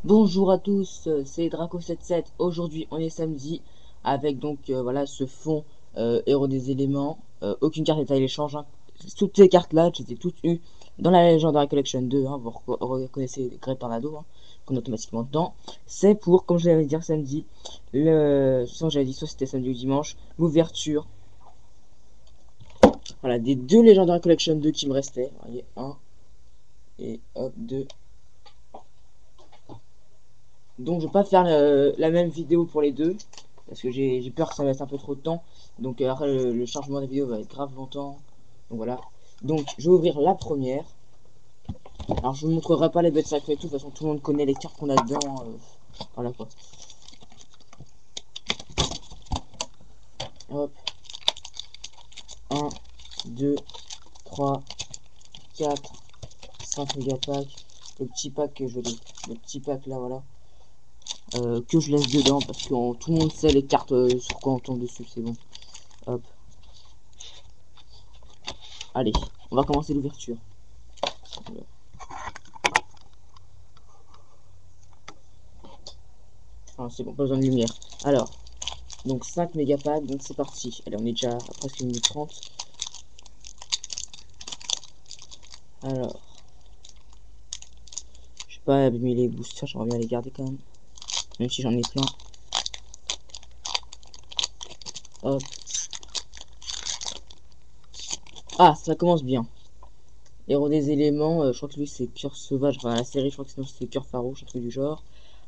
Bonjour à tous, c'est Draco77. Aujourd'hui, on est samedi avec donc voilà ce fond héros des éléments. Aucune carte n'est à l'échange, hein. Toutes ces cartes là, je les ai toutes eues dans la Legendary Collection 2, hein. Vous reconnaissez Great Tornado, hein, qu'on a automatiquement dedans. C'est pour, comme je l'avais dit samedi, soit j'avais dit soit c'était samedi ou dimanche, l'ouverture. Voilà, des deux Legendary Collection 2 qui me restaient. Vous voyez, un et hop, deux. Donc je vais pas faire la même vidéo pour les deux. Parce que j'ai peur que ça laisse un peu trop de temps. Donc après le chargement des vidéos va être grave longtemps. Donc voilà. Donc je vais ouvrir la première. Alors je vous montrerai pas les bêtes sacrées et tout. De toute façon tout le monde connaît les cartes qu'on a dedans. Voilà quoi. Hop. 1, 2, 3, 4, 5 méga packs. Le petit pack que je l'ai. Le petit pack là voilà. Que je laisse dedans parce que tout le monde sait les cartes sur quoi on tombe dessus. C'est bon. Hop. Allez. On va commencer l'ouverture. Ah, c'est bon, pas besoin de lumière. Alors, donc 5 mégapacks, donc c'est parti. Allez, on est déjà à presque 1 minute 30. Alors, je sais pas abîmer les boosters, j'aimerais bien les garder quand même. Même si j'en ai plein. Hop. Ah, ça commence bien. Héros des éléments, je crois que lui c'est Cœur Sauvage. Enfin, la série, je crois que sinon c'est Cœur Farouche, un truc du genre.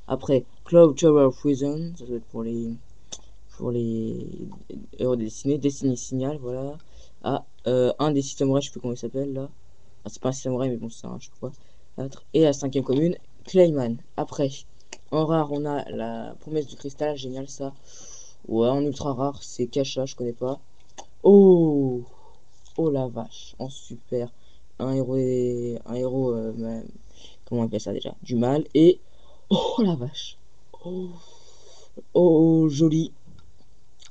Après, Cloud Tower Prison, ça doit être pour les héros dessinés. Destiny Signal, voilà. Ah, un des 6 samouraïs, je sais plus comment il s'appelle là. Ah, c'est pas un samouraï, mais bon, c'est un, je sais pas quoi. Et la 5ème commune, Clayman. Après, en rare, on a la promesse du cristal, génial ça. Ouais, en ultra rare, c'est Kasha, je connais pas. Oh, oh la vache, en super. Comment on appelle ça déjà? Du mal. Et, oh la vache. Oh, oh joli.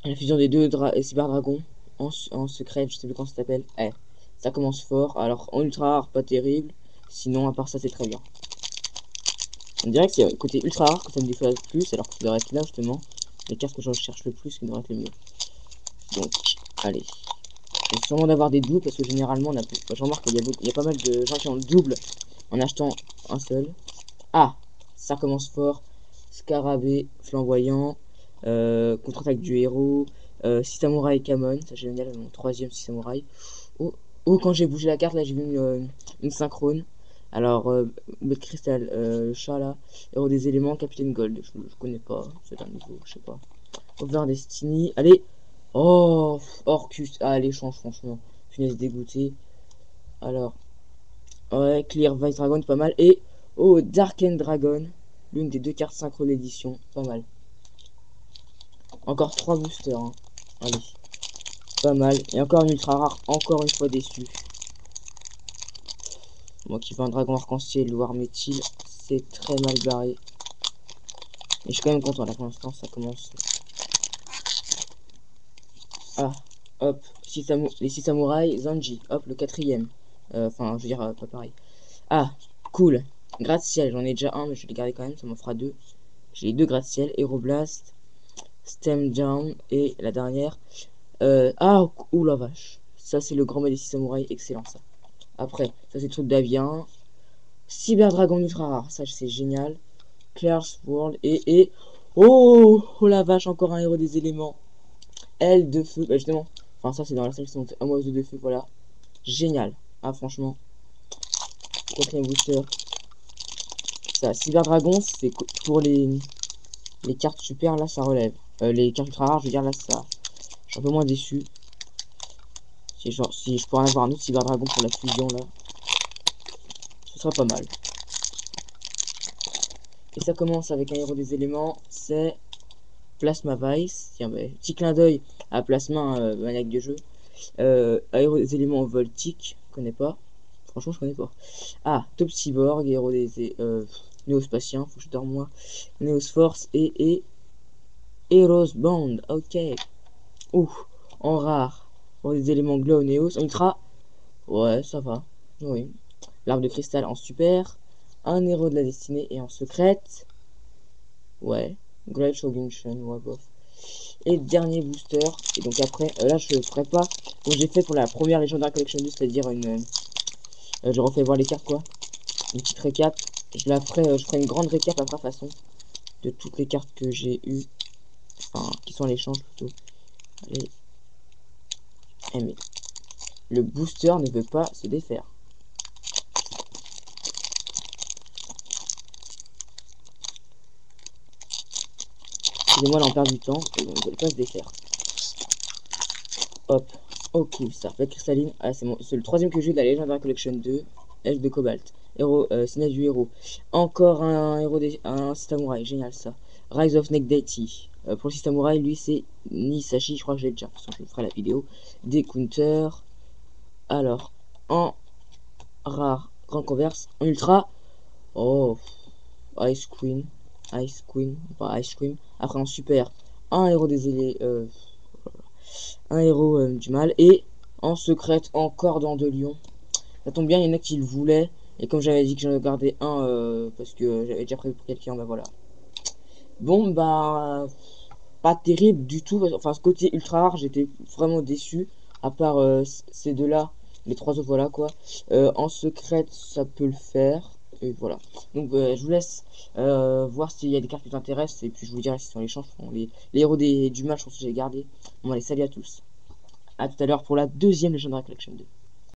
La fusion des deux cyber dragons en secret, je sais plus comment ça s'appelle. Eh, ça commence fort. Alors, en ultra rare, pas terrible. Sinon, à part ça, c'est très bien. On dirait que c'est côté ultra rare que ça me défaut le plus, alors que ça devrait être là justement. Les cartes que je cherche le plus qui devraient être le mieux. Donc, allez. Il faut sûrement d'avoir des doubles parce que généralement, on a plus. Je remarque qu'il y a pas mal de gens qui ont le double en achetant un seul. Ah, ça commence fort. Scarabée, flamboyant, contre-attaque du héros, 6 samouraïs Kamon, ça génial, mon troisième 6 samouraïs. Oh, oh, quand j'ai bougé la carte, là j'ai vu une synchrone. Alors, Bête Cristal, chat là, héros des éléments, Capitaine Gold, je connais pas, c'est un nouveau, je sais pas. Over Destiny, allez, oh, Orcus, ah, les change franchement, punaise dégoûté. Alors, ouais, Clear Vice Dragon, pas mal, et, oh, Darken Dragon, l'une des deux cartes synchro d'édition, pas mal. Encore 3 boosters, hein. Allez, pas mal, et encore une ultra rare, encore une fois déçu. Moi qui veux un dragon arc-en-ciel, Loire Méthyle, c'est très mal barré. Mais je suis quand même content là pour l'instant, ça commence. Ah, hop, les 6 samouraïs, Zanji, hop, le quatrième. Enfin, je veux dire, pas pareil. Ah, cool. Gratte-ciel, j'en ai déjà un, mais je vais les garder quand même, ça m'en fera deux. J'ai les deux gratte-ciel, Aeroblast, Stem Down, et la dernière. Ah, ouh la vache. Ça, c'est le grand mot des 6 samouraïs, excellent ça. Après, ça c'est le truc d'Avien. Cyber Dragon Ultra rare, ça c'est génial. Claire's World et oh, oh la vache, encore un héros des éléments. Elle de feu, bah justement. Enfin ça c'est dans la section un oiseau de feu, voilà. Génial. Ah franchement. Quatrième booster. Ça, Cyber Dragon, c'est pour les cartes super, là ça relève. Les cartes ultra rares, je veux dire là ça. Je suis un peu moins déçu. Si, genre, si je pourrais en avoir un autre Cyber Dragon pour la fusion là. Ce sera pas mal. Et ça commence avec un héros des éléments, c'est Plasma Vice. Tiens, bah, petit clin d'œil à Plasma, maniaque de jeu. Héros des éléments voltiques, je connais pas. Franchement, je connais pas. Ah, Top Cyborg, héros des néospatiens, faut que je dorme moi. Neos Force et Heroes Bond, ok. Ouh, en rare. Héros des éléments Glow, Neos, en ultra. Ouais, ça va. Oui. L'arbre de cristal en super. Un héros de la destinée et en secrète. Ouais. Great Shogun Shun, ouais, bof. Et dernier booster. Et donc après, là, je ferai pas comme j'ai fait pour la première Legendary Collection 2, c'est-à-dire une. Je refais voir les cartes, quoi. Une petite récap. Je ferai une grande récap après, façon, de toutes les cartes que j'ai eues. Enfin, qui sont à l'échange plutôt. Allez. Eh, mais le booster ne veut pas se défaire. Excusez-moi, là, on perd du temps. Et on ne veut pas se défaire. Hop. Oh, cool, ça. Fait cristalline. Ah, c'est le troisième que j'ai de la Legendary Collection 2. Elfe de Cobalt. Héros, Signal du héros. Encore un héros, un samouraï. Génial, ça. Rise of Neck Deity. Pour le samouraï, lui, c'est Nisashi. Je crois que je l'ai déjà. De toute façon, je ferai la vidéo. Des counters. Alors, en rare, grand converse. En ultra. Oh, Ice Queen. Ice Queen. Pas Ice Cream. Après, en super. Un héros des ailés. Un héros du mal. Et en secrète, encore dans de lion. Ça tombe bien, il y en a qui le voulaient. Et comme j'avais dit que j'en ai gardé un parce que j'avais déjà prévu pour quelqu'un, bah voilà. Bon, bah, pas terrible du tout. Enfin, ce côté ultra rare, j'étais vraiment déçu. À part ces deux-là, les trois autres, voilà quoi. En secrète, ça peut le faire. Et voilà. Donc, je vous laisse voir s'il y a des cartes qui t'intéressent. Et puis, je vous dirai si sont les chances. Les héros du match, je pense que j'ai gardé. Bon, allez, salut à tous. À tout à l'heure pour la deuxième Legendary Collection 2.